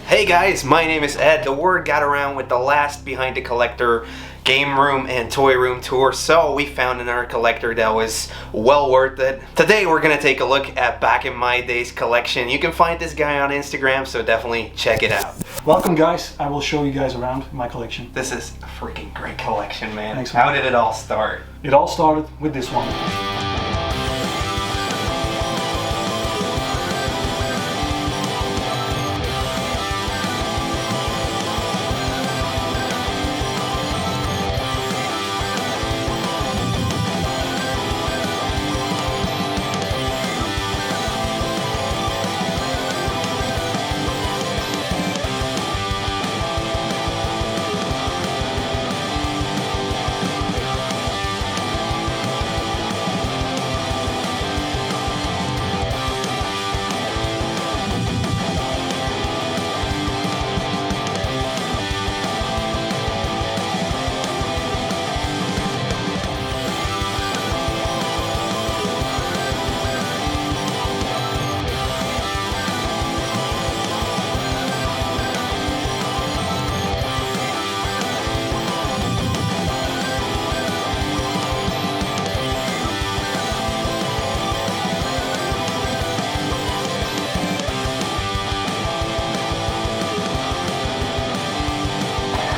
Hey guys, my name is Ed. The word got around with the last Behind the Collector game room and toy room tour, so we found another collector that was well worth it. Today we're gonna take a look at Back in My Days collection. You can find this guy on Instagram, so definitely check it out. Welcome guys, I will show you guys around my collection. This is a freaking great collection, man. Thanks, How man. did it all start? It all started with this one.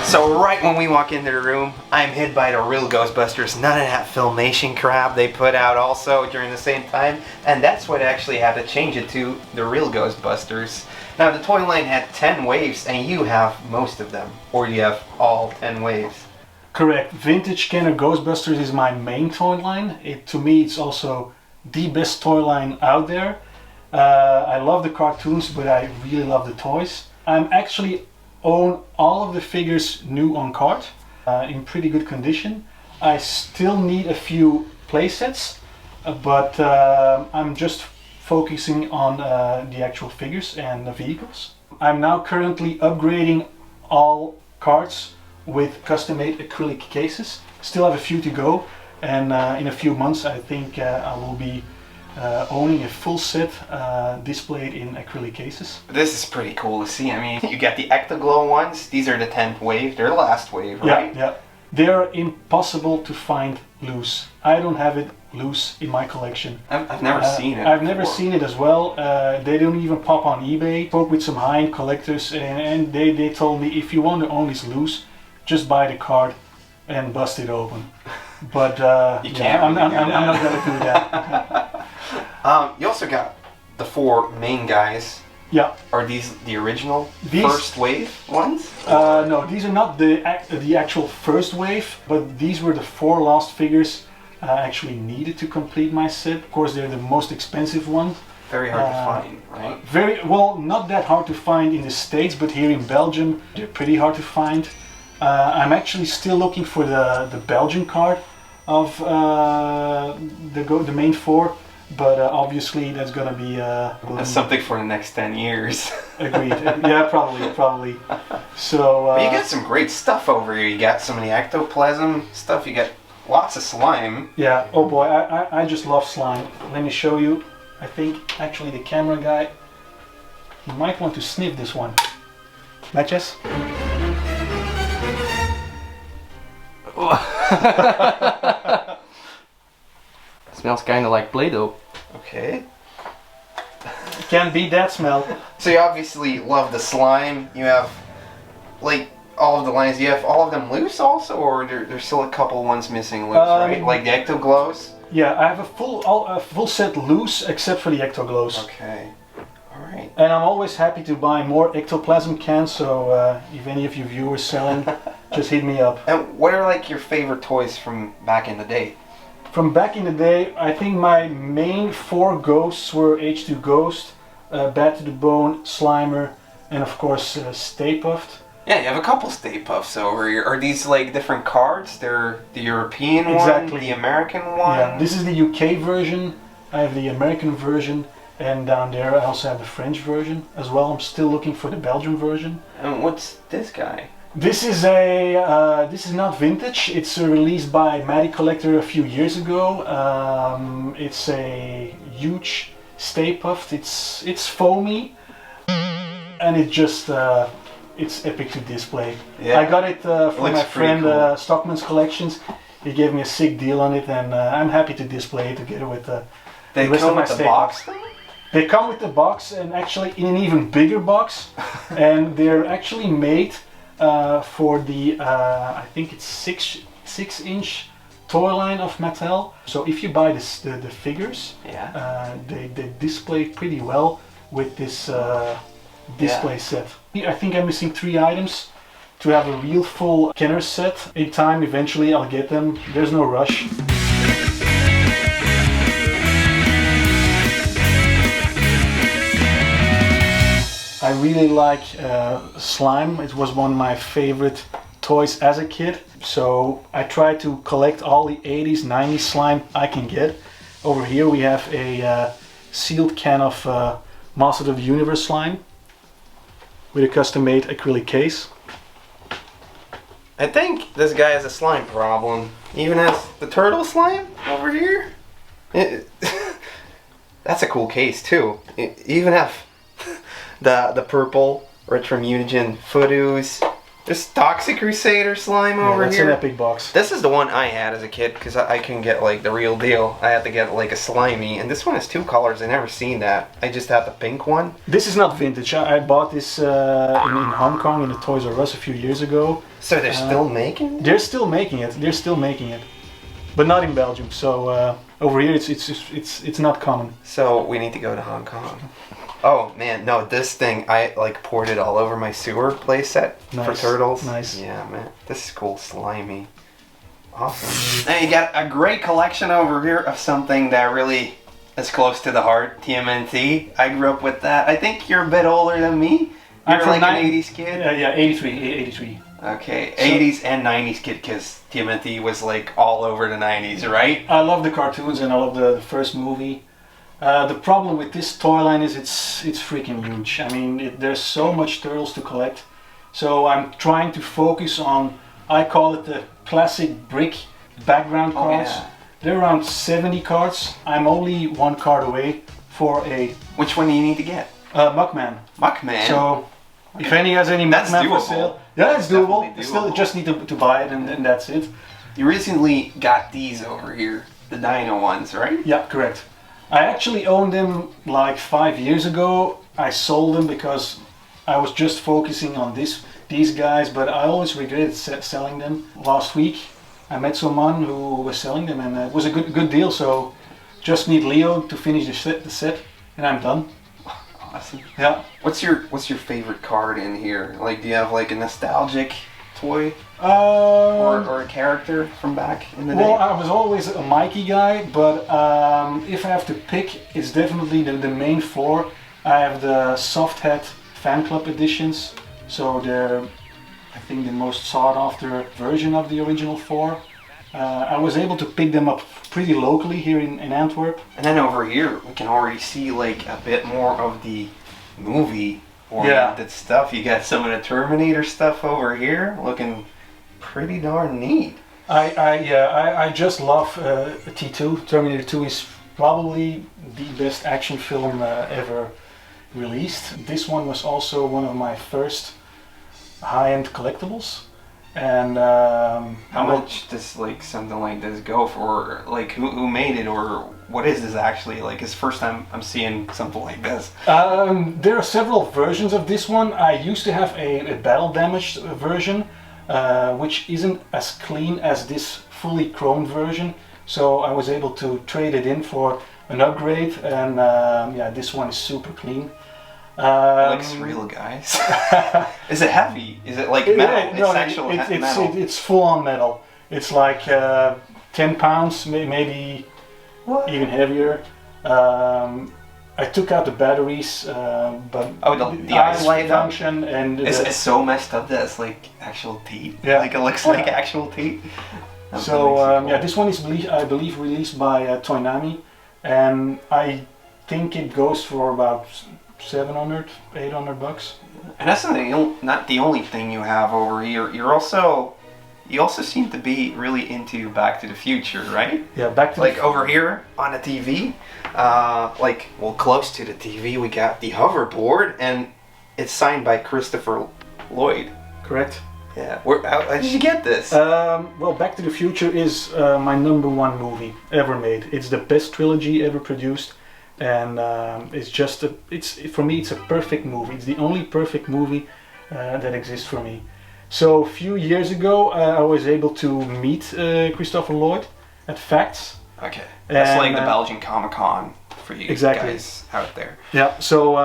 So right when we walk into the room, I'm hit by the real Ghostbusters, none of that Filmation crap they put out also during the same time, and that's what actually had to change it to the real Ghostbusters. Now the toy line had 10 waves, and you have most of them, or you have all 10 waves. Correct. Vintage Kenner Ghostbusters is my main toy line. To me it's also the best toy line out there. I love the cartoons, but I really love the toys. I'm actually own all of the figures new on card, in pretty good condition. I still need a few playsets, but I'm just focusing on the actual figures and the vehicles. I'm now currently upgrading all cards with custom-made acrylic cases. Still have a few to go, and in a few months I think I will be owning a full set displayed in acrylic cases. This is pretty cool to see. I mean, you get the Ectoglow ones, these are the 10th wave, they're the last wave, right? Yeah. They're impossible to find loose. I don't have it loose in my collection. I've never seen it. I've never seen it as well. They don't even pop on eBay. Spoke with some high-end collectors, and they told me if you want to own this loose, just buy the card and bust it open. But you can't I'm really do not that. going to do that. You also got the 4 main guys. Yeah. Are these the original These- first wave ones? No, these are not the actual first wave, but these were the 4 last figures I actually needed to complete my set. Of course, they're the most expensive ones. Very hard to find, right? Very well, not that hard to find in the States, but here in Belgium, they're pretty hard to find. I'm actually still looking for the Belgian card of the main 4, but obviously that's gonna be That's something for the next 10 years. agreed. Yeah, probably. So But you got some great stuff over here. You got some of the ectoplasm stuff. You got lots of slime. yeah. Oh boy, I just love slime. Let me show you. I think actually the camera guy, he might want to sniff this one. Matches? Smells kind of like Play-Doh. Okay. Can't beat that smell. So you obviously love the slime. You have, like, all of the lines. You have all of them loose also, or there's still a couple ones missing loose, right? Like the ectoglows? Yeah, I have a full set loose except for the ectoglows. Okay. Alright. And I'm always happy to buy more ectoplasm cans, so if any of you viewers selling, just hit me up. And what are, like, your favorite toys from back in the day? From back in the day, I think my main 4 ghosts were H2 Ghost, Bad to the Bone, Slimer, and of course Stay Puft. Yeah, you have a couple Stay Puffs over here. Are these, like, different cards? They're the European Exactly. one, the American one? Yeah, this is the UK version, I have the American version, and down there I also have the French version as well. I'm still looking for the Belgian version. And what's this guy? This is this is not vintage. It's released by Matty Collector a few years ago. It's a huge Stay Puft. It's foamy. and it just it's epic to display. Yeah. I got it from Looks my pretty friend cool. Stockman's Collections. He gave me a sick deal on it, and I'm happy to display it together with They the rest come of my with the staples. box. They come with the box, and actually in an even bigger box, and they're actually made for the I think it's 6-inch toy line of Mattel. So if you buy the figures, they display pretty well with this display set. I think I'm missing 3 items to have a real full Kenner set. In time, eventually I'll get them. There's no rush. I really like slime. It was one of my favorite toys as a kid. So I try to collect all the 80s, 90s slime I can get. Over here we have a sealed can of Masters of the Universe slime with a custom-made acrylic case. I think this guy has a slime problem. Even has the turtle slime over here. That's a cool case too. Even have the purple Retro-Mutagen Foodoos. There's Toxic Crusader slime over that's here. an epic box. This is the one I had as a kid because I couldn't get like the real deal. I had to get like a slimy, and this one has 2 colors. I never seen that. I just had the pink one. This is not vintage. I bought this in Hong Kong in the Toys R Us a few years ago. So they're still making? They're still making it. They're still making it, but not in Belgium. So over here it's not common. So we need to go to Hong Kong. Oh man, no, this thing, I like poured it all over my sewer playset for turtles. Nice. Yeah, man, this is cool, slimy. Awesome. Now you got a great collection over here of something that really is close to the heart, TMNT. I grew up with that. I think you're a bit older than me. You're like an 80s kid? Yeah, 83. Okay, So- 80s and 90s kid, because TMNT was like all over the 90s, right? I love the cartoons and I love the first movie. The problem with this toy line is it's freaking huge. I mean, there's so much turtles to collect. So I'm trying to focus on, I call it the classic brick background cards. Yeah. They're around 70 cards. I'm only 1 card away for a Which one do you need to get? Muckman. Muckman? So if any has any That's Muckman for doable. sale, yeah, it's doable. Definitely Still, doable. just need to buy it and that's it. You recently got these over here, the Dino ones, right? Yeah, correct. I actually owned them like 5 years ago. I sold them because I was just focusing on these guys, but I always regretted selling them. Last week I met someone who was selling them and it was a good deal, so just need Leo to finish the set and I'm done. Awesome. Yeah. What's your favorite card in here? Like, do you have like a nostalgic toy or a character from back in the Well, day? I was always a Mikey guy, but if I have to pick, it's definitely the main 4. I have the Soft Hat Fan Club editions, so they're, I think, the most sought after version of the original 4. I was able to pick them up pretty locally here in Antwerp. And then over here, we can already see like a bit more of the movie oriented stuff. You got some of the Terminator stuff over here, looking pretty darn neat. I just love T2. Terminator 2 is probably the best action film ever released. This one was also one of my first high-end collectibles. And How much does like something like this go for? Like who made it, or what is this actually? Like, it's the first time I'm seeing something like this. There are several versions of this one. I used to have a battle damaged version, which isn't as clean as this fully chromed version. So I was able to trade it in for an upgrade, and yeah, this one is super clean. It looks real, guys. Is it heavy? Is it like metal? No, it's actual metal. it's full on metal. It's like 10 pounds, maybe What? even heavier. I took out the batteries, but the eyes light up? function and It's so messed up that it's like actual teeth. Yeah. Like it looks like actual teeth. That's so really cool. yeah, this one is I believe released by Toynami, and I think it goes for about 700, 800 bucks. And that's not the only thing you have over here. You also seem to be really into Back to the Future, right? Yeah, back to Like over here on the TV, close to the TV, we got the hoverboard, and it's signed by Christopher Lloyd. Correct. Yeah. How did you get this? Well, Back to the Future is my #1 movie ever made. It's the best trilogy ever produced, and it's just for me it's a perfect movie. It's the only perfect movie that exists for me. So a few years ago, I was able to meet Christopher Lloyd at FACTS. Okay. That's And, like the Belgian Comic-Con for you exactly. guys out there. Yeah. So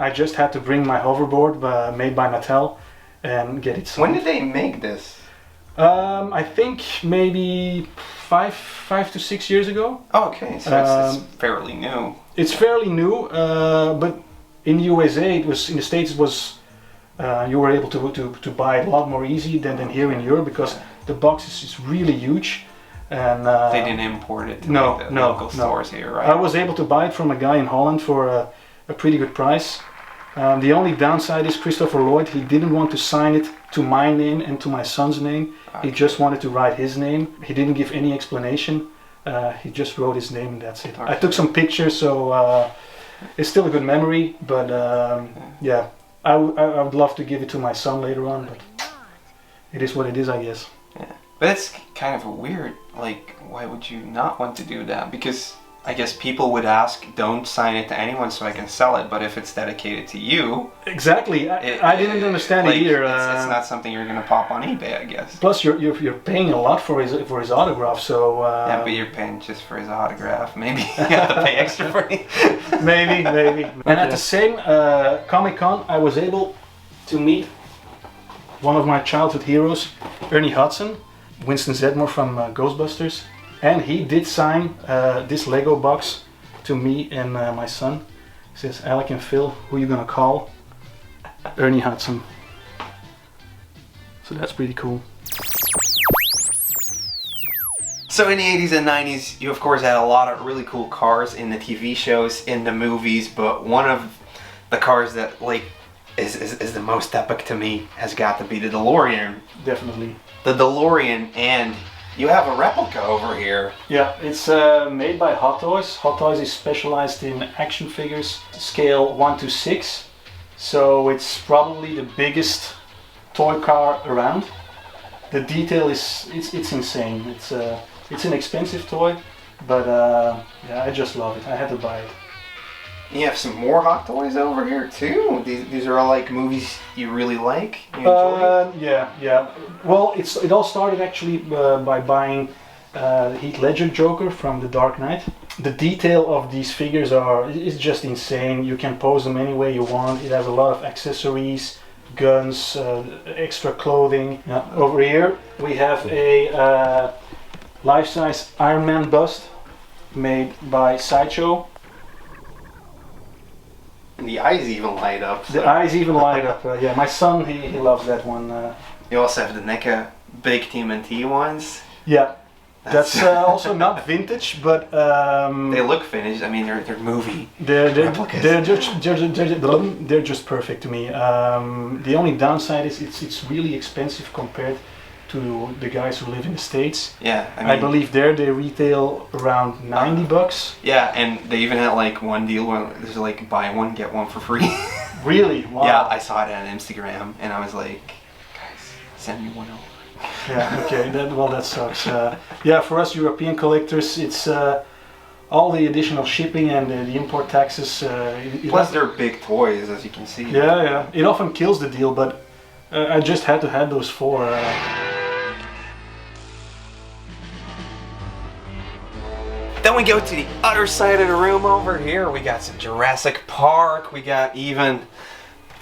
I just had to bring my hoverboard made by Mattel and get it signed. When did they make this? I think maybe five to 6 years ago. Oh, okay, so it's fairly new. It's fairly new, but in the USA, in the States, it was you were able to buy it a lot more easy than here in Europe because the box is really huge. And they didn't import it to the local stores here, right? I was able to buy it from a guy in Holland for a pretty good price. The only downside is Christopher Lloyd, he didn't want to sign it to my name and to my son's name. Okay. He just wanted to write his name. He didn't give any explanation. He just wrote his name and that's it. Okay. I took some pictures, so it's still a good memory, but yeah, I would love to give it to my son later on, but it is what it is, I guess. Yeah. But it's kind of a weird, like, why would you not want to do that? Because I guess people would ask, don't sign it to anyone so I can sell it, but if it's dedicated to you... Exactly, I didn't understand it either. It's not something you're going to pop on eBay, I guess. Plus you're paying a lot for his autograph, so... yeah, but you're paying just for his autograph. Maybe you have to pay extra for it. Maybe. And at the same Comic-Con, I was able to meet one of my childhood heroes, Ernie Hudson, Winston Zeddemore from Ghostbusters. And he did sign this Lego box to me and my son. He says, Alec and Phil, who are you gonna call? Ernie Hudson. So that's pretty cool. So in the 80s and 90s, you of course had a lot of really cool cars in the TV shows, in the movies, but one of the cars that like is the most epic to me has got to be the DeLorean. Definitely. The DeLorean, and you have a replica over here. Yeah, it's made by Hot Toys. Hot Toys is specialized in action figures, scale 1:6. So it's probably the biggest toy car around. The detail is it's insane. It's an expensive toy, but yeah, I just love it. I had to buy it. You have some more Hot Toys over here too. These are all like movies you really like. You enjoy? Yeah. Well, it all started actually by buying Heath Ledger Joker from The Dark Knight. The detail of these figures is just insane. You can pose them any way you want. It has a lot of accessories, guns, extra clothing. Yeah. Over here we have a life-size Iron Man bust made by Sideshow. And the eyes even light up. So. The eyes even light up. Yeah, my son he loves that one. You also have the NECA big Tmnt ones. Yeah, that's also not vintage, but they look finished. I mean, they're movie. They're just perfect to me. The only downside is it's really expensive compared to the guys who live in the States. Yeah, I believe they retail around $90. Yeah, and they even had like one deal where there's like buy one get one for free. Really? Wow. Yeah, I saw it on Instagram, and I was like, guys, send me one over. Yeah. Okay. That sucks. Yeah, for us European collectors, it's all the additional shipping and the import taxes. Plus, they're big toys, as you can see. Yeah. It often kills the deal, but I just had to have those four. Then we go to the other side of the room over here. We got some Jurassic Park. We got even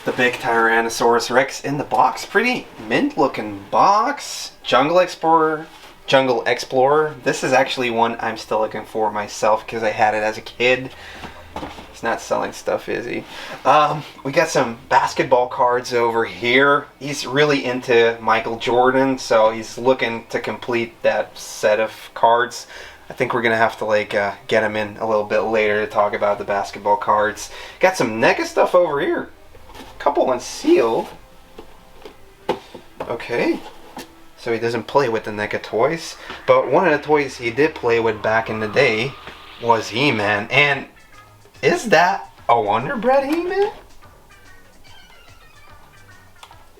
the big Tyrannosaurus Rex in the box. Pretty mint looking box. Jungle Explorer. This is actually one I'm still looking for myself because I had it as a kid. He's not selling stuff, is he? We got some basketball cards over here. He's really into Michael Jordan, so he's looking to complete that set of cards. I think we're gonna have to like get him in a little bit later to talk about the basketball cards. Got some NECA stuff over here. A couple unsealed. Okay. So he doesn't play with the NECA toys, but one of the toys he did play with back in the day was He-Man. And is that a Wonder Bread He-Man?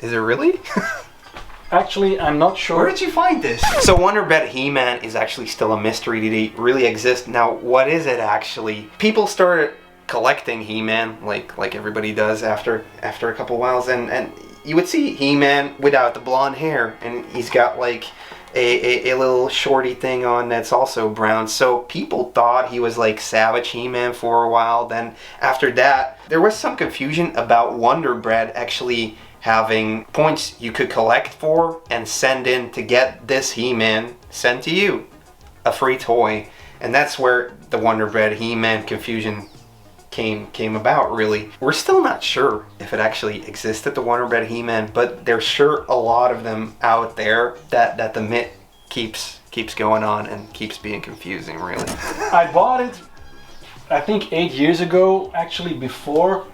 Is it really? Actually, I'm not sure. Where did you find this? So Wonder Bread He-Man is actually still a mystery. Did he really exist? Now, what is it actually? People started collecting He-Man like everybody does after a couple whiles, and you would see He-Man without the blonde hair, and he's got like a little shorty thing on that's also brown. So people thought he was like Savage He-Man for a while. Then after that, there was some confusion about Wonder Bread actually having points you could collect for and send in to get this He-Man sent to you, a free toy. And that's where the Wonder Bread He-Man confusion came about, really. We're still not sure if it actually existed, the Wonder Bread He-Man, but there's sure a lot of them out there that the myth keeps going on and keeps being confusing, really. I bought it, I think 8 years ago, actually before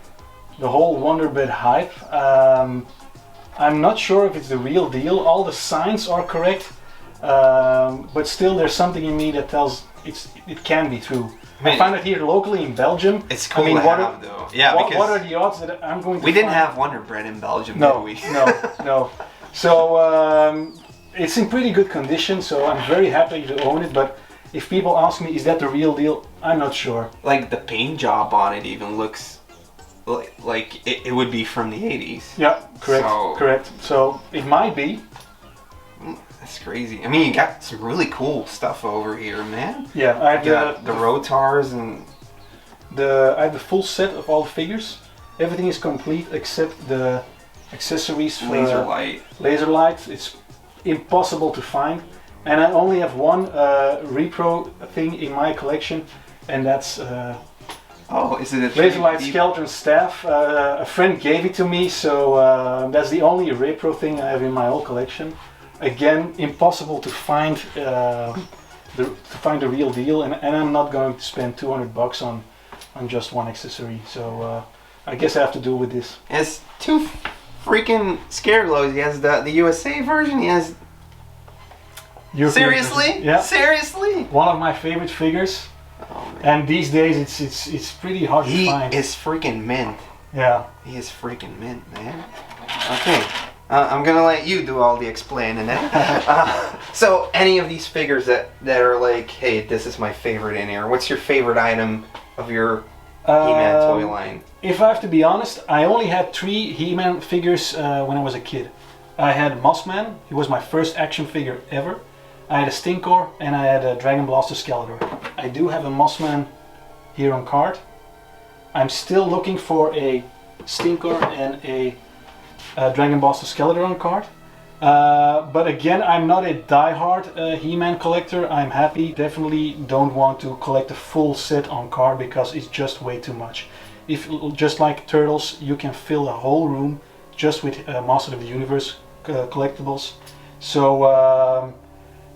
the whole Wonder Bread hype. I'm not sure if it's the real deal. All the signs are correct, but still there's something in me that tells it can be true. I found it here locally in Belgium. It's cool to have, though. Yeah, what are the odds that I'm going to We didn't find? have Wonder Bread in Belgium, No, did we? no. So it's in pretty good condition, so I'm very happy to own it, but if people ask me, is that the real deal? I'm not sure. Like, the paint job on it even looks like it would be from the 80s. Yeah, correct. So it might be. That's crazy. I mean, you got some really cool stuff over here, man. Yeah, I have the Rotars and I have the full set of all the figures. Everything is complete except the accessories for laser light. It's impossible to find, and I only have one repro thing in my collection, and that's oh, is it a laser light skeleton staff. A friend gave it to me, so that's the only repro thing I have in my whole collection. Again, impossible to find the real deal, and I'm not going to spend $200 on just one accessory. So I guess I have to do with this. He has two freaking Scareglows. He has the USA version. He has European seriously, version. Yeah. seriously. One of my favorite figures. Oh, man. And these days it's pretty hard to find. He is freaking mint. Yeah. He is freaking mint, man. Okay. I'm gonna let you do all the explaining now. So, any of these figures that are like, hey, this is my favorite in here. What's your favorite item of your He-Man toy line? If I have to be honest, I only had 3 He-Man figures when I was a kid. I had Mossman. He was my first action figure ever. I had a Stinkor and I had a Dragon Blaster Skeletor. I do have a Mossman here on card. I'm still looking for a Stinkor and a Dragon Blaster Skeletor on card. But again, I'm not a die-hard He-Man collector. I'm happy. Definitely don't want to collect a full set on card because it's just way too much. If just like Turtles, you can fill a whole room just with Master of the Universe collectibles. So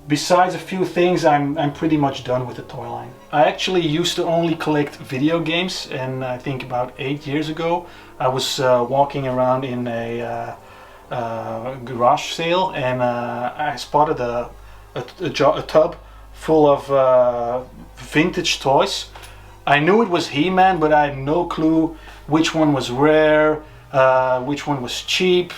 besides a few things, I'm pretty much done with the toy line. I actually used to only collect video games, and I think about 8 years ago I was walking around in a garage sale, and I spotted a tub full of vintage toys. I knew it was He-Man, but I had no clue which one was rare, which one was cheap.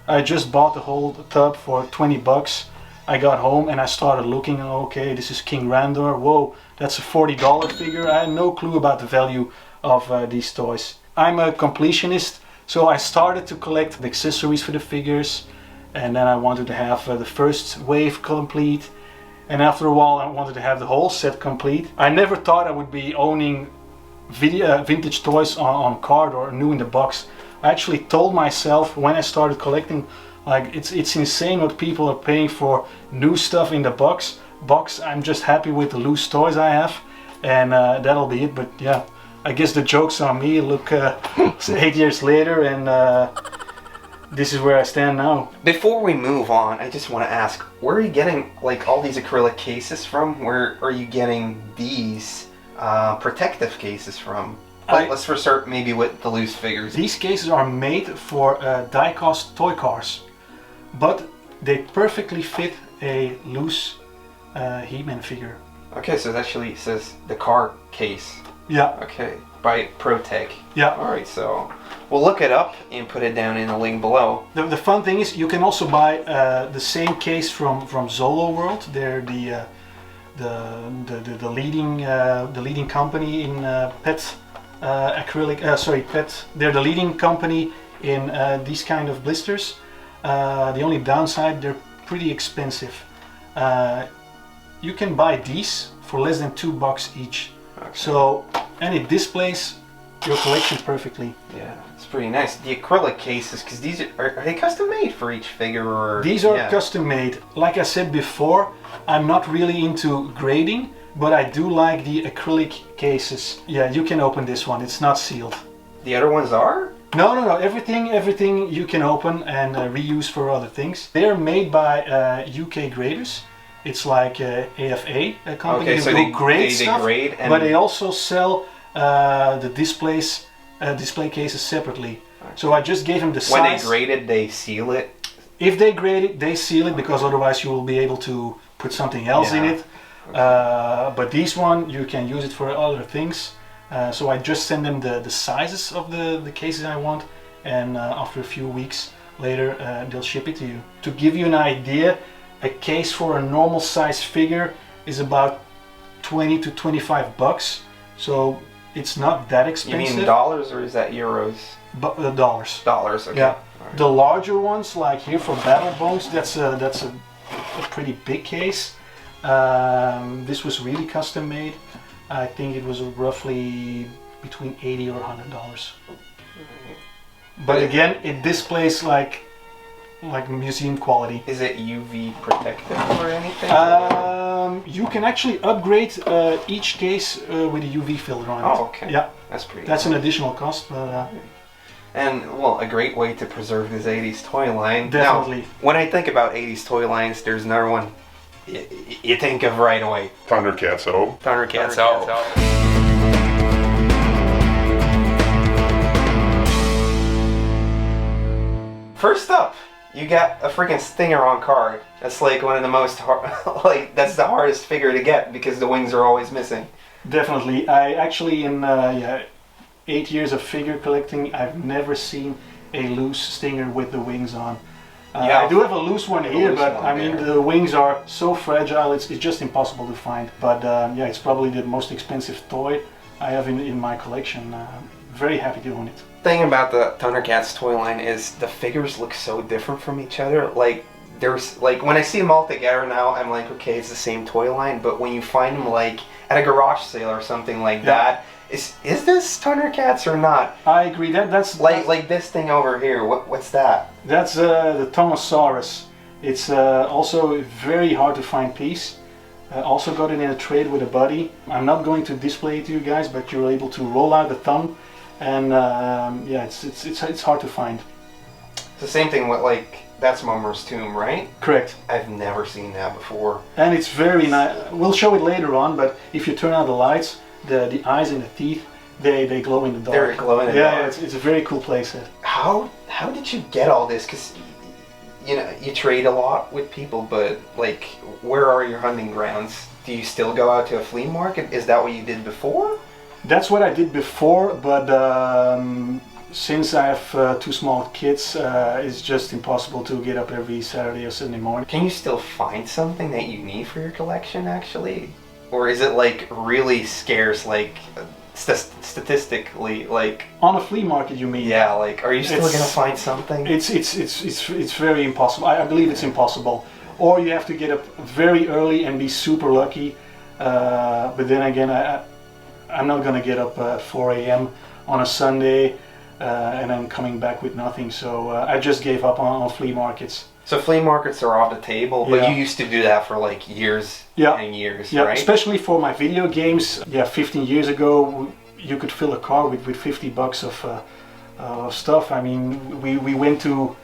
I just bought the whole tub for $20. I got home and I started looking. Okay, this is King Randor. Whoa, that's a $40 figure. I had no clue about the value of these toys. I'm a completionist, so I started to collect the accessories for the figures, and then I wanted to have the first wave complete, and after a while I wanted to have the whole set complete. I never thought I would be owning vintage toys on card or new in the box. I actually told myself when I started collecting, like, it's insane what people are paying for new stuff in the box. I'm just happy with the loose toys I have, and that'll be it. But yeah, I guess the joke's on me. Look, 8 years later, and this is where I stand now. Before we move on, I just want to ask, where are you getting like all these acrylic cases from? Where are you getting these protective cases from? Let's start maybe with the loose figures. These cases are made for die-cast toy cars, but they perfectly fit a loose He-Man figure. Okay, so it actually says the car case Yeah. Okay, by ProTech. Yeah. All right, so we'll look it up and put it down in the link below. The fun thing is you can also buy the same case from Zolo World. They're the leading company in pet acrylic. Pet. They're the leading company in these kind of blisters. The only downside, they're pretty expensive. You can buy these for less than $2 each. Okay. So, and it displays your collection perfectly. Yeah, it's pretty nice. The acrylic cases, because these are they custom made for each figure, or these are custom made. Like I said before, I'm not really into grading, but I do like the acrylic cases. Yeah, you can open this one. It's not sealed. The other ones are? No. Everything you can open and reuse for other things. They're made by UK graders. It's like AFA, a company Okay, so who grade stuff, grade and but they also sell the display cases separately. Okay. So I just gave them the size. When they grade it, they seal it? If they grade it, they seal it, because otherwise you will be able to put something else in it. Okay. But this one, you can use it for other things. So I just send them the sizes of the cases I want, and after a few weeks later they'll ship it to you. To give you an idea, a case for a normal size figure is about $20 to $25, so it's not that expensive. You mean dollars, or is that euros? Dollars. Dollars, okay. Yeah. Right. The larger ones, like here for Battle Bones, that's a pretty big case. This was really custom made. I think it was roughly between $80 or $100. But again, it displays like museum quality. Is it UV protected or anything? You can actually upgrade each case with a UV filter on it. Oh, okay. Yeah, That's an additional cost, but. And well, a great way to preserve this 80s toy line. Definitely. Now, when I think about 80s toy lines, there's another one you think of right away. Thundercats, oh. Thundercats, First up, you got a freaking Stinger on card. That's like one of the most that's the hardest figure to get, because the wings are always missing. Definitely. I actually, in 8 years of figure collecting, I've never seen a loose Stinger with the wings on. I do have a loose one here, but I mean the wings are so fragile, it's just impossible to find. But it's probably the most expensive toy I have in my collection. Very happy to own it. Thing about the Thundercats toy line is the figures look so different from each other. Like there's when I see them all together now, I'm like, okay, it's the same toy line. But when you find them like at a garage sale or something like that, is this Thundercats or not? I agree. That's like this thing over here. What's that? That's the Tomosaurus. It's also a very hard to find piece. Also got it in a trade with a buddy. I'm not going to display it to you guys, but you're able to roll out the thumb, and it's hard to find. It's the same thing with that's Mummer's Tomb, right? Correct. I've never seen that before. And it's very nice. We'll show it later on, but if you turn out the lights, the eyes and the teeth, they glow in the dark. They're glowing in the dark. Yeah, it's a very cool playset. How did you get all this? Because you trade a lot with people, but where are your hunting grounds? Do you still go out to a flea market? Is that what you did before? That's what I did before, but since I have 2 small kids, it's just impossible to get up every Saturday or Sunday morning. Can you still find something that you need for your collection, actually? Or is it really scarce, statistically, on a flea market, you mean? Yeah, are you still gonna find something? It's very impossible. I believe it's impossible. Or you have to get up very early and be super lucky. But then again, I'm not gonna get up at 4 a.m. on a Sunday and then coming back with nothing. So I just gave up on flea markets. So flea markets are off the table, but you used to do that for years and years, right? Especially for my video games. 15 years ago, you could fill a car with $50 of stuff. I mean, we went to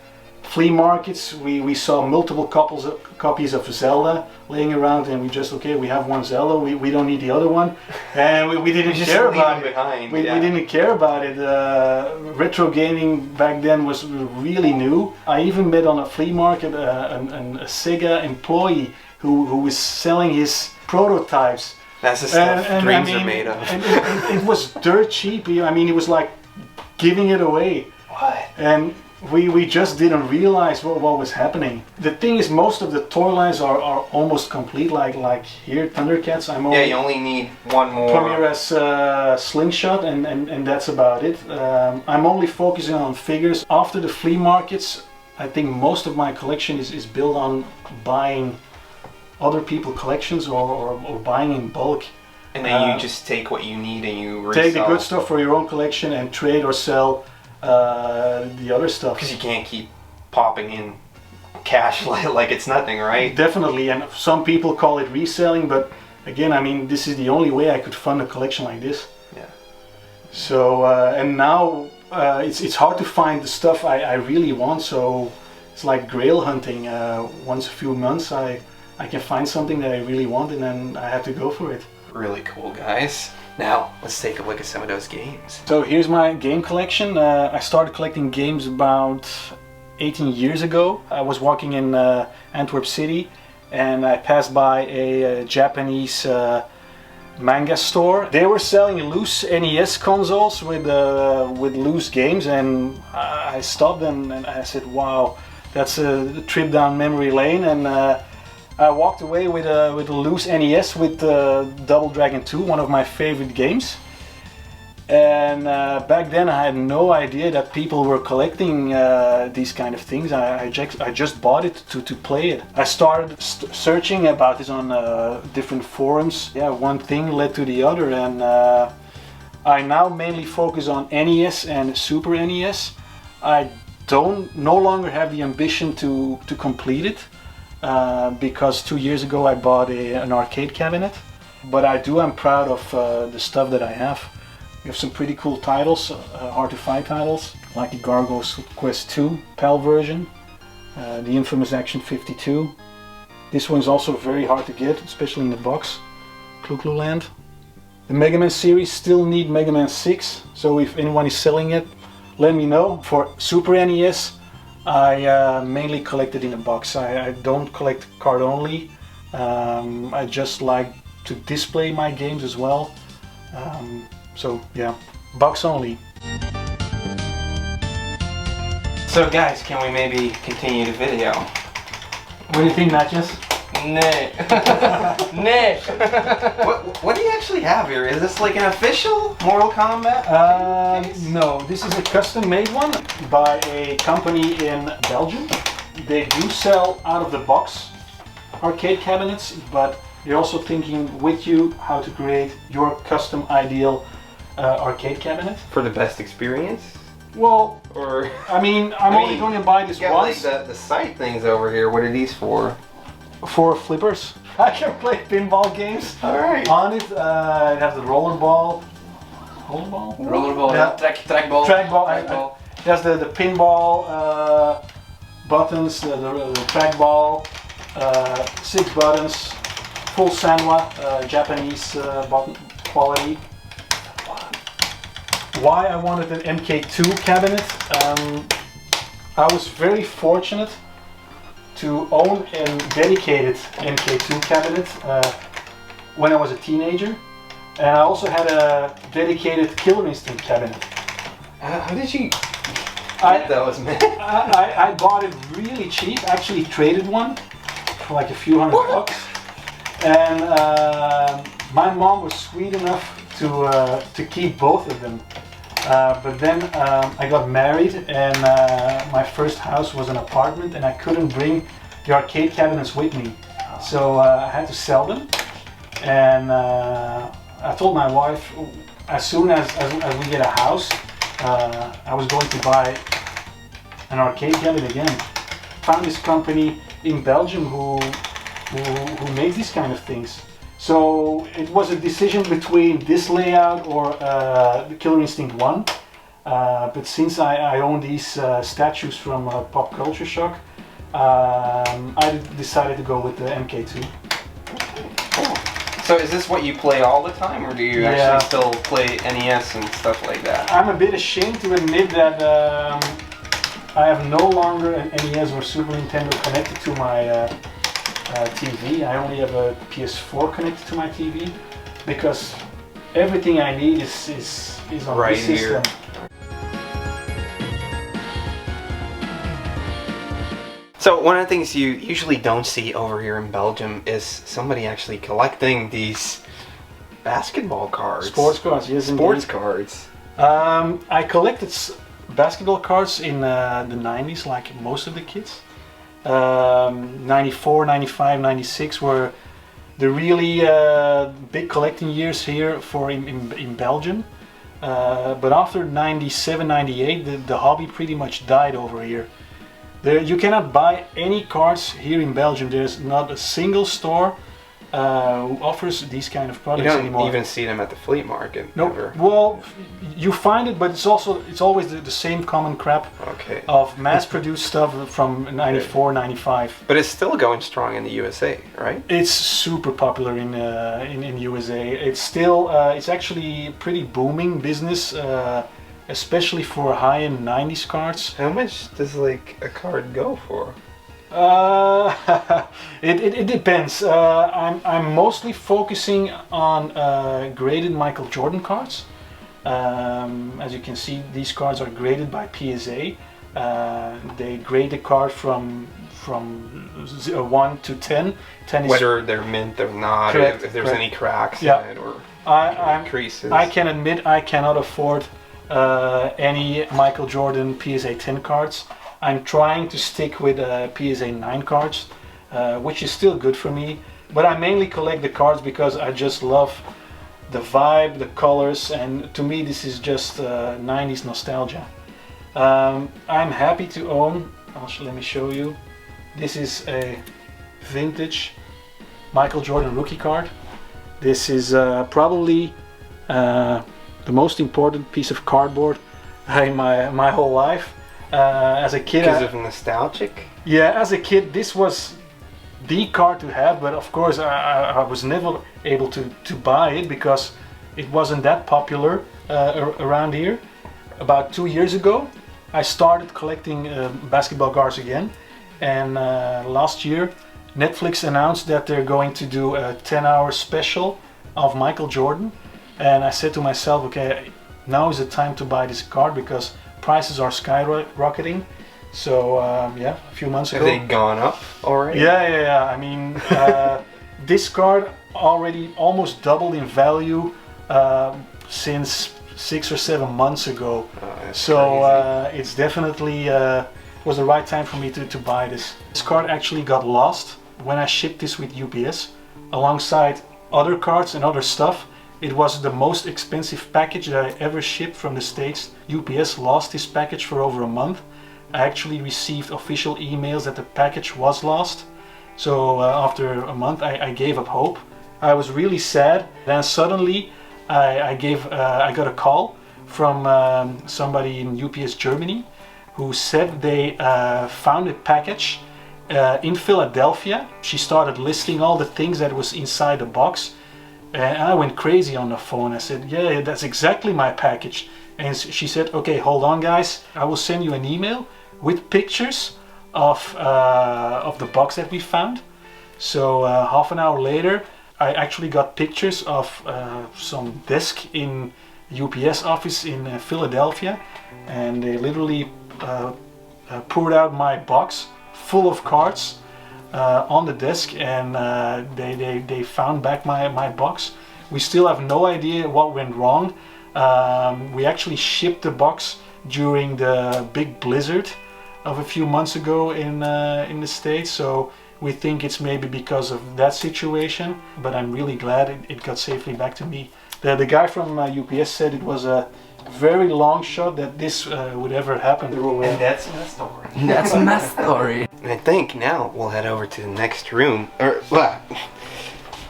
flea markets, we saw multiple copies of Zelda laying around, and we have one Zelda, we don't need the other one, and we didn't care about it. We didn't care about it. Retro gaming back then was really new. I even met on a flea market a Sega employee who was selling his prototypes That's the stuff dreams are made of. And it was dirt cheap. I mean, it was like giving it away. What? And we just didn't realize what was happening. The thing is, most of the toy lines are almost complete. Like here, Thundercats. You only need one more. Ramirez slingshot, and that's about it. I'm only focusing on figures. After the flea markets, I think most of my collection is built on buying other people's collections or buying in bulk. And then you just take what you need and you resell. Take the good stuff for your own collection and trade or sell the other stuff. Because you can't keep popping in cash like it's nothing, right? Definitely, and some people call it reselling, but again, I mean, this is the only way I could fund a collection like this. Yeah. So, and now it's hard to find the stuff I really want, so it's like grail hunting. Once a few months I can find something that I really want, and then I have to go for it. Really cool, guys. Now, let's take a look at some of those games. So here's my game collection. I started collecting games about 18 years ago. I was walking in Antwerp City, and I passed by a Japanese manga store. They were selling loose NES consoles with loose games, and I stopped and I said, wow, that's a trip down memory lane. And I walked away with a loose NES with Double Dragon 2, one of my favorite games. And back then I had no idea that people were collecting these kind of things. I just bought it to play it. I started searching about this on different forums. Yeah, one thing led to the other, and I now mainly focus on NES and Super NES. I no longer have the ambition to complete it. Because 2 years ago I bought an arcade cabinet, but I'm proud of the stuff that I have. We have some pretty cool titles, hard to find titles, like the Gargoyles Quest 2 PAL version, the infamous Action 52. This one's also very hard to get, especially in the box, Clu Land. The Mega Man series still need Mega Man 6, so if anyone is selling it, let me know. For Super NES, I mainly collect it in a box. I don't collect card only. I just like to display my games as well. So yeah, box only. So guys, can we maybe continue the video? What do you think, Matches? Nay. Nay. What do you actually have here? Is this like an official Mortal Kombat case? No, this is a custom made one by a company in Belgium. They do sell out of the box arcade cabinets, but they're also thinking with you how to create your custom ideal arcade cabinet. For the best experience? Well, or I mean, I'm only going to buy this once. Like the side things over here, what are these for? For flippers. I can play pinball games. Alright. On it, it has the rollerball. Rollerball? Rollerball, Yeah. trackball. Trackball. It has the pinball buttons, the trackball, 6 buttons, full Sanwa, Japanese button quality. Why I wanted an MK2 cabinet? I was very fortunate to own a dedicated MK2 cabinet when I was a teenager, and I also had a dedicated Killer Instinct cabinet. How did you get those, man? I bought it really cheap, actually traded one for like a few $100. And my mom was sweet enough to keep both of them. But then I got married, and my first house was an apartment, and I couldn't bring the arcade cabinets with me. So I had to sell them, and I told my wife as soon as we get a house, I was going to buy an arcade cabinet again. Found this company in Belgium who makes these kind of things. So it was a decision between this layout or the Killer Instinct 1. But since I own these statues from Pop Culture Shock, I decided to go with the MK2. So is this what you play all the time, or do you actually still play NES and stuff like that? I'm a bit ashamed to admit that I have no longer an NES or Super Nintendo connected to my TV. I only have a PS4 connected to my TV. because everything I need is on Right this here. system. So one of the things you usually don't see over here in Belgium is somebody actually collecting these basketball cards. Sports cards, yes, Sports indeed. cards. I collected basketball cards in the 90s, like most of the kids. 94, 95, 96 were the really big collecting years here for in Belgium. But after 97, 98, the hobby pretty much died over here. You cannot buy any cards here in Belgium. There's not a single store who offers these kind of You products don't anymore. even see them at the flea market. No, Ever. well, you find it, but it's always the same common crap Okay. of mass-produced stuff from 94, 95. But it's still going strong in the USA, right? It's super popular in USA. It's still it's actually pretty booming business, especially for high-end 90s cards. How much does like a card go for? It depends. I'm mostly focusing on graded Michael Jordan cards. As you can see, these cards are graded by PSA. They grade the card from 1 to 10. 10 is Whether they're mint or not, Correct, if there's correct. any cracks Yeah. in it or I'm creases. I can admit I cannot afford any Michael Jordan PSA 10 cards. I'm trying to stick with PSA 9 cards, which is still good for me. But I mainly collect the cards because I just love the vibe, the colors, and to me this is just 90s nostalgia. I'm happy to own, let me show you. This is a vintage Michael Jordan rookie card. This is probably the most important piece of cardboard in my whole life. As a kid, Because of nostalgic? yeah, as a kid, this was the card to have, but of course I was never able to buy it because it wasn't that popular around here. About 2 years ago, I started collecting basketball cards again, and last year Netflix announced that they're going to do a 10-hour special of Michael Jordan, and I said to myself, okay, now is the time to buy this card because prices are skyrocketing. So yeah, a few months ago. Have they gone up already? Yeah. I mean, this card already almost doubled in value since 6 or 7 months ago. That's So crazy. it's definitely was the right time for me to buy this. This card actually got lost when I shipped this with UPS alongside other cards and other stuff. It was the most expensive package that I ever shipped from the States. UPS lost this package for over a month. I actually received official emails that the package was lost. So after a month I gave up hope. I was really sad. Then suddenly I got a call from somebody in UPS Germany who said they found a package in Philadelphia. She started listing all the things that was inside the box. And I went crazy on the phone. I said, yeah, that's exactly my package. And she said, okay, hold on guys. I will send you an email with pictures of the box that we found. So half an hour later, I actually got pictures of some desk in UPS office in Philadelphia. And they literally poured out my box full of cards. On the desk, and they found back my box. We still have no idea what went wrong. We actually shipped the box during the big blizzard of a few months ago in the States, so we think it's maybe because of that situation, but I'm really glad it got safely back to me. The guy from UPS said it was a very long shot that this would ever happen. And that's my story. That's my story. And I think now we'll head over to the next room. Or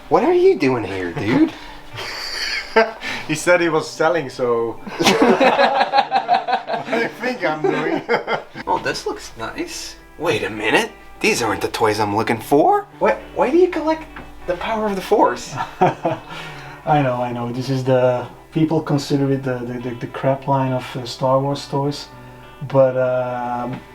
what are you doing here, dude? He said he was selling, so what do you think I'm doing? Oh, this looks nice. Wait a minute. These aren't the toys I'm looking for. Why do you collect the power of the Force? I know. This is people consider it the crap line of Star Wars toys, but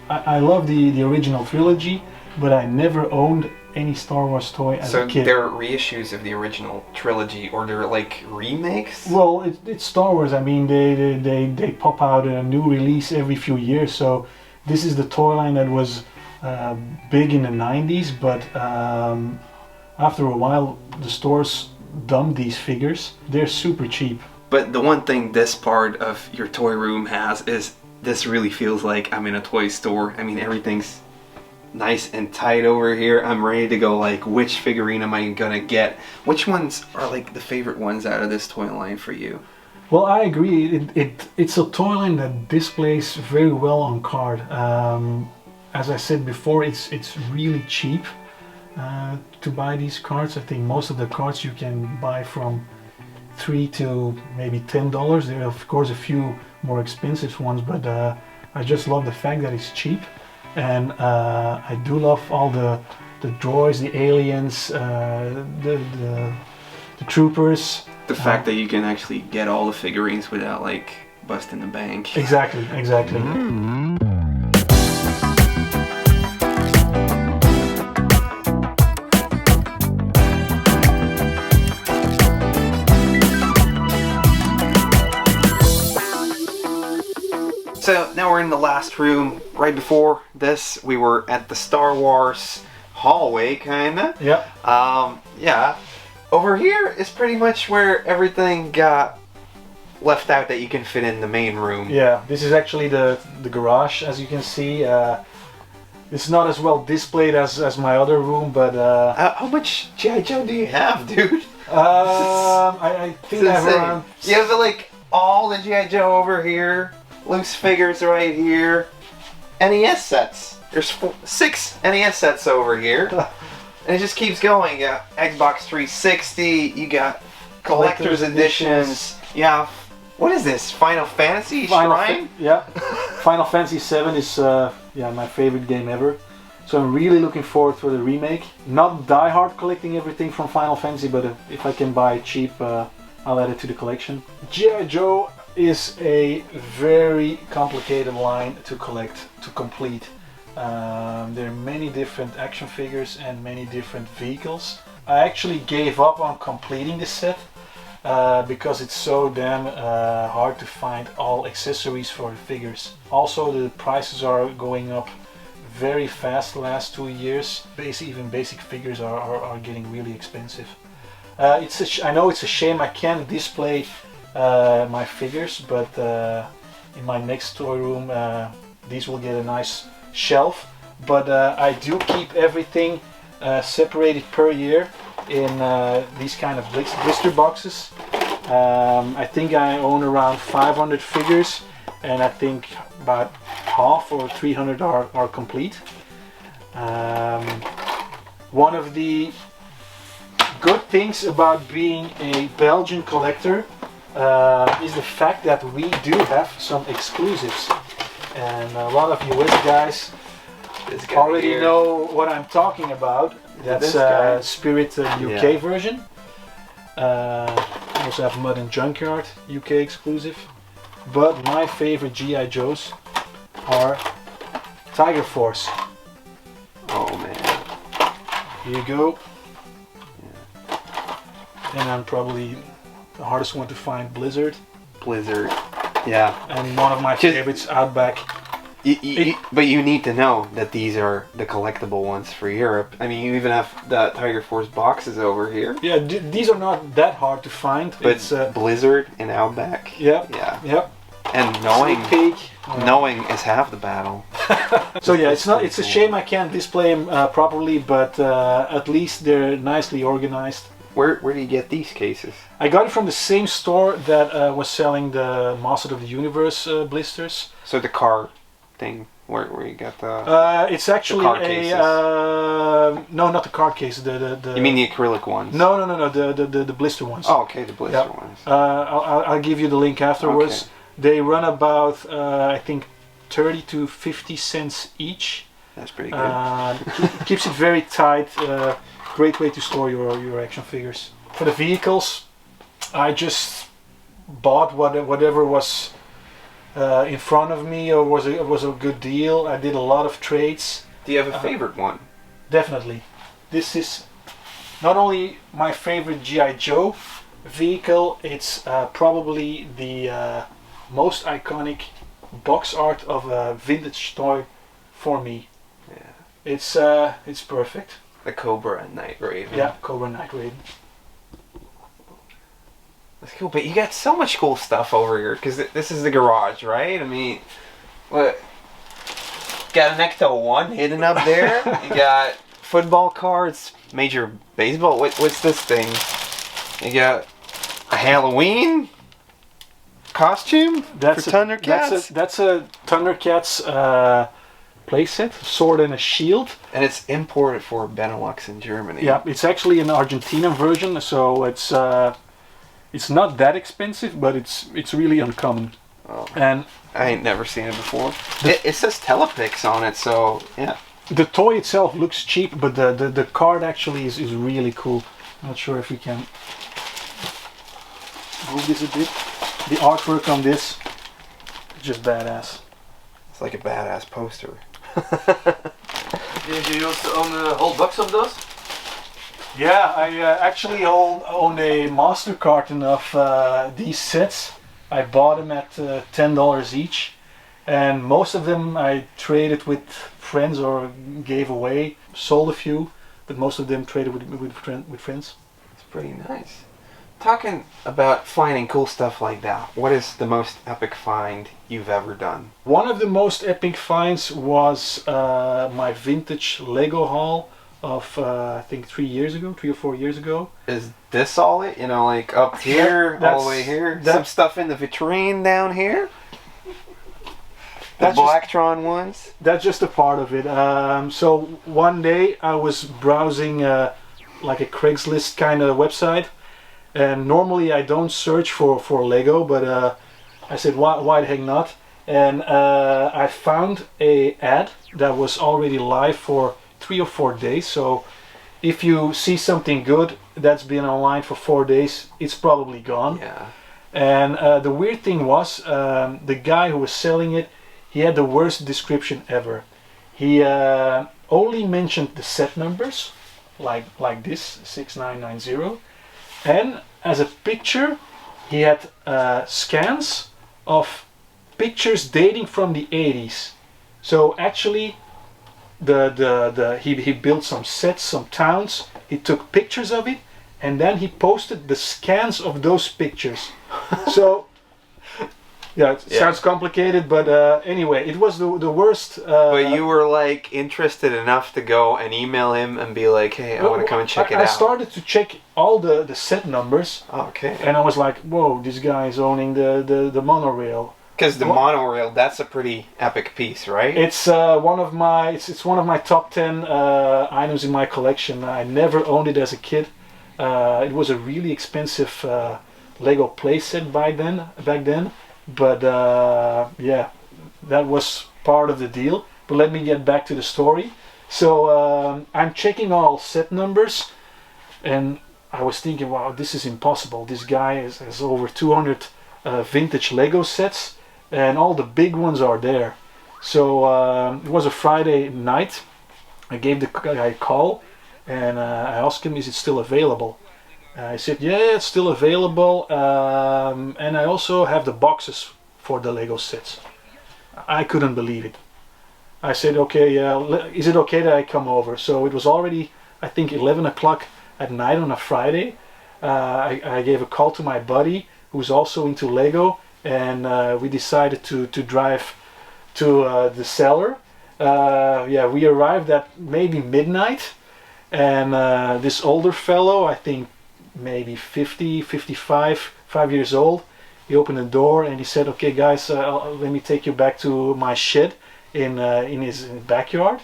I love the original trilogy. but I never owned any Star Wars toy as So a kid. they're reissues of the original trilogy, or they're like remakes? Well, it's Star Wars. I mean, they pop out a new release every few years. So this is the toy line that was big in the 90s, but after a while the stores dumped these figures. They're super cheap. But the one thing this part of your toy room has is this really feels like I'm in a toy store. I mean, everything's nice and tight over here. I'm ready to go, like, which figurine am I gonna get? Which ones are like the favorite ones out of this toy line for you? Well, I agree. It's a toy line that displays very well on card. As I said before, it's really cheap to buy these cards. I think most of the cards you can buy from $3 to maybe $10. There are of course a few more expensive ones, but I just love the fact that it's cheap, and I do love all the droids, the aliens, the troopers. The fact that you can actually get all the figurines without like busting the bank. Exactly. So now we're in the last room. Right before this, we were at the Star Wars hallway, kinda. Yeah. Yeah. Over here is pretty much where everything got left out that you can fit in the main room. Yeah, this is actually the garage, as you can see. It's not as well displayed as my other room, but How much G.I. Joe do you have, dude? I think I have around. You have like all the G.I. Joe over here, loose figures right here, NES sets. There's 6 NES sets over here, and it just keeps going. You got Xbox 360. You got collector's editions. You have, what is this? Final Fantasy Shrine? Yeah, Final Fantasy VII is my favorite game ever. So I'm really looking forward for the remake. Not die-hard collecting everything from Final Fantasy, but if I can buy it cheap, I'll add it to the collection. G.I. Joe is a very complicated line to collect, to complete. There are many different action figures and many different vehicles. I actually gave up on completing this set because it's so damn hard to find all accessories for the figures. Also, the prices are going up very fast the last 2 years. Even basic figures are getting really expensive. I know it's a shame I can't display my figures, but in my next toy room these will get a nice shelf. But I do keep everything separated per year in these kind of blister boxes. I think I own around 500 figures, and I think about half or 300 are complete. One of the good things about being a Belgian collector is the fact that we do have some exclusives, and a lot of US guys already know what I'm talking about. That's Spirit UK version. Also have Mud and Junkyard UK exclusive. But my favorite G.I. Joes are Tiger Force. Oh man. Here you go. And I'm probably the hardest one to find, Blizzard. Blizzard. Yeah. And one of my favorites, Outback. But you need to know that these are the collectible ones for Europe. I mean, you even have the Tiger Force boxes over here. Yeah, these are not that hard to find. But it's Blizzard and Outback. Yeah. And knowing Sneak peek. knowing is half the battle. So yeah, it's a shame I can't display them properly, but at least they're nicely organized. Where do you get these cases? I got it from the same store that was selling the Master of the Universe blisters. So the car thing, where you got the... it's actually card cases. No, not the card case. The You mean the acrylic ones? No. The blister ones. Oh, okay, the blister ones. I'll give you the link afterwards. Okay. They run about I think 30 to 50 cents each. That's pretty good. Keeps it very tight. Great way to store your action figures. For the vehicles, I just bought whatever was in front of me or was a good deal. I did a lot of trades. Do you have a favorite one? definitely. This is not only my favorite G.I. Joe vehicle, it's probably the most iconic box art of a vintage toy for me. Yeah. It's perfect. The Cobra and Night Raven. Yeah, Cobra Night Raven. That's cool, but you got so much cool stuff over here, because this is the garage, right? I mean, what? Got an Ecto-1 hidden up there. You got football cards, Major Baseball. What's this thing? You got a Halloween costume for Thundercats? That's a Thundercats playset, sword and a shield. And it's imported for Benelux in Germany. Yeah, it's actually an Argentinian version, so it's not that expensive, but it's really uncommon. Oh, and I ain't never seen it before. It says Telepix on it, so yeah. The toy itself looks cheap, but the card actually is really cool. I'm not sure if we can move this a bit. The artwork on this is just badass. It's like a badass poster. Did you also own a whole box of those? Yeah, I actually own a master carton of these sets. I bought them at $10 each, and most of them I traded with friends or gave away. Sold a few, but most of them traded with friends. It's pretty nice. Talking about finding cool stuff like that, what is the most epic find you've ever done? One of the most epic finds was my vintage Lego haul of I think 3 or 4 years ago. Is this all it? You know, like up here, all the way here? Some stuff in the vitrine down here? The Blacktron ones? That's just a part of it. So one day I was browsing like a Craigslist kind of website, and normally I don't search for Lego, but I said why the heck not? And I found a ad that was already live for 3 or 4 days. So if you see something good that's been online for 4 days, it's probably gone. Yeah. And the weird thing was, the guy who was selling it, he had the worst description ever. He only mentioned the set numbers, like this, 6990, and as a picture, he had scans of pictures dating from the 80s. So actually, he built some sets, some towns. He took pictures of it, and then he posted the scans of those pictures. So yeah, it sounds complicated, but anyway, it was the worst. But you were like interested enough to go and email him and be like, hey, I want to come and check it out. I started to check all the set numbers. Okay. And I was like, whoa, this guy is owning the monorail. Because the monorail, that's a pretty epic piece, right? It's one of my top 10 items in my collection. I never owned it as a kid. It was a really expensive Lego playset back then. But yeah, that was part of the deal. But let me get back to the story. So I'm checking all set numbers, and I was thinking, wow, this is impossible. This guy has over 200 vintage Lego sets, and all the big ones are there. So it was a Friday night. I gave the guy a call, and I asked him, is it still available? I said, yeah, it's still available, and I also have the boxes for the Lego sets. I couldn't believe it. I said, okay, is it okay that I come over? So it was already, I think, 11 o'clock at night on a Friday. I gave a call to my buddy, who's also into Lego, and we decided to drive to the seller. Yeah, we arrived at maybe midnight, and this older fellow, I think maybe 50, 55, 5 years old, he opened the door and he said, okay guys, let me take you back to my shed in his backyard.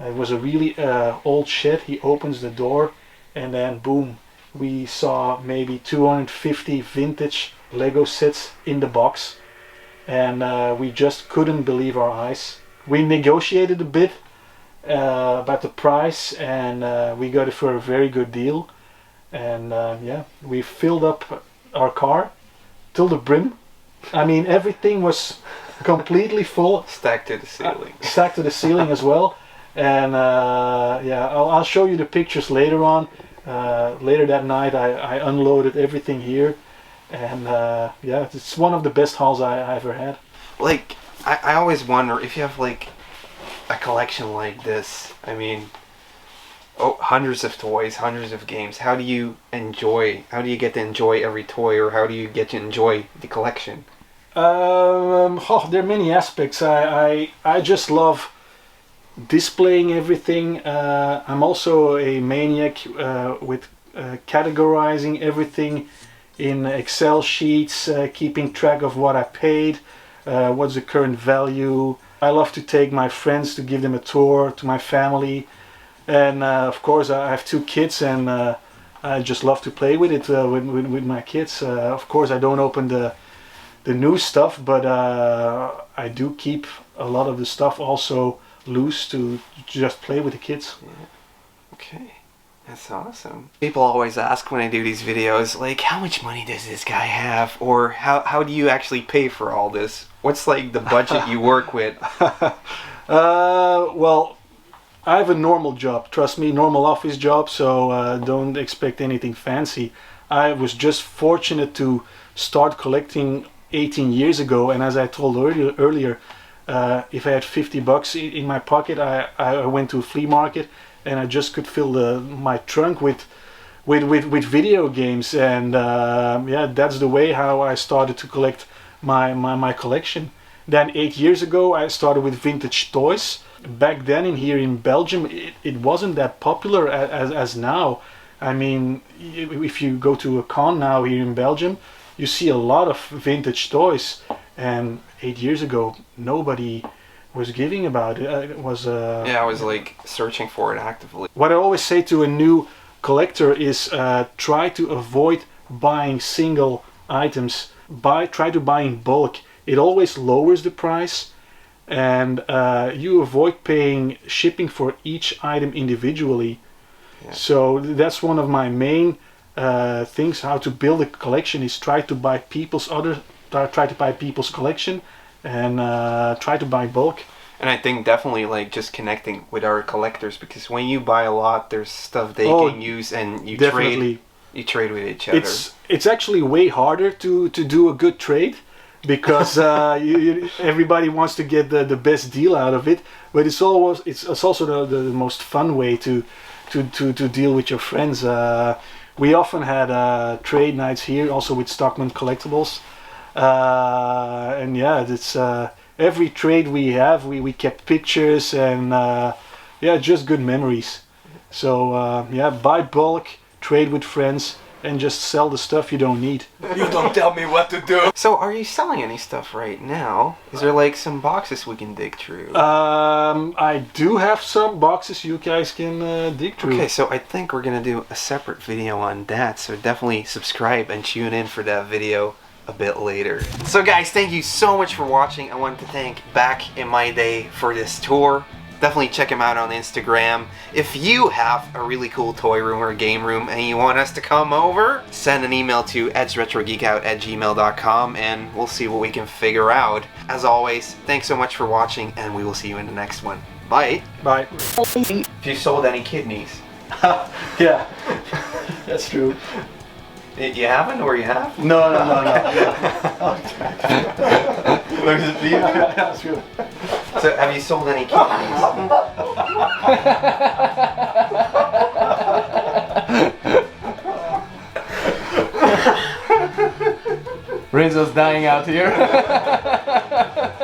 It was a really old shed. He opens the door, and then boom, we saw maybe 250 vintage Lego sets in the box, and we just couldn't believe our eyes. We negotiated a bit about the price, and we got it for a very good deal. And yeah, we filled up our car till the brim. I mean, everything was completely full. Stacked to the ceiling. Stacked to the ceiling as well. And yeah, I'll show you the pictures later on. Later that night, I unloaded everything here, and yeah, it's one of the best hauls I ever had. Like, I always wonder if you have like a collection like this. I mean, hundreds of toys, hundreds of games. How do you get to enjoy every toy, or how do you get to enjoy the collection? There are many aspects. I just love displaying everything. I'm also a maniac with categorizing everything in Excel sheets, keeping track of what I paid, what's the current value. I love to take my friends to give them a tour, to my family, and of course I have 2 kids, and I just love to play with it with my kids. Of course I don't open the new stuff, but I do keep a lot of the stuff also loose to just play with the kids. Yeah. Okay, that's awesome. People always ask when I do these videos, like, how much money does this guy have, or how do you actually pay for all this? What's like the budget you work with? Well, I have a normal job, trust me, normal office job, so don't expect anything fancy. I was just fortunate to start collecting 18 years ago, and as I told earlier, if I had $50 in my pocket, I went to a flea market and I just could fill my trunk with video games, and yeah, that's the way how I started to collect my collection. Then 8 years ago I started with vintage toys. Back then here in Belgium it wasn't that popular as now. I mean, if you go to a con now here in Belgium, you see a lot of vintage toys, and 8 years ago nobody was giving about it. It was yeah, I was like searching for it actively. What I always say to a new collector is try to avoid buying single items. Try to buy in bulk. It always lowers the price, and you avoid paying shipping for each item individually. Yeah. So that's one of my main things how to build a collection is try to buy people's collection, and try to buy bulk. And I think definitely like just connecting with our collectors, because when you buy a lot, there's stuff they can use, and you definitely. trade with each other. It's actually way harder to do a good trade, because everybody wants to get the best deal out of it, but it's also the most fun way to deal with your friends. We often had trade nights here also with Stockman Collectibles, and yeah, it's every trade we have we kept pictures, and yeah, just good memories. So yeah, buy bulk, trade with friends, and just sell the stuff you don't need. You don't tell me what to do. So are you selling any stuff right now? Is there like some boxes we can dig through? I do have some boxes you guys can dig through. Okay, so I think we're gonna do a separate video on that, so definitely subscribe and tune in for that video a bit later. So guys, thank you so much for watching. I want to thank Back in My Day for this tour. Definitely check him out on Instagram. If you have a really cool toy room or game room and you want us to come over, send an email to edsretrogeekout@gmail.com and we'll see what we can figure out. As always, thanks so much for watching, and we will see you in the next one. Bye. Bye. If you sold any kidneys. Yeah, that's true. You haven't, or you have? No. Looks at you. Yeah, that's true. So, have you sold any kidneys? Rizzo's dying out here.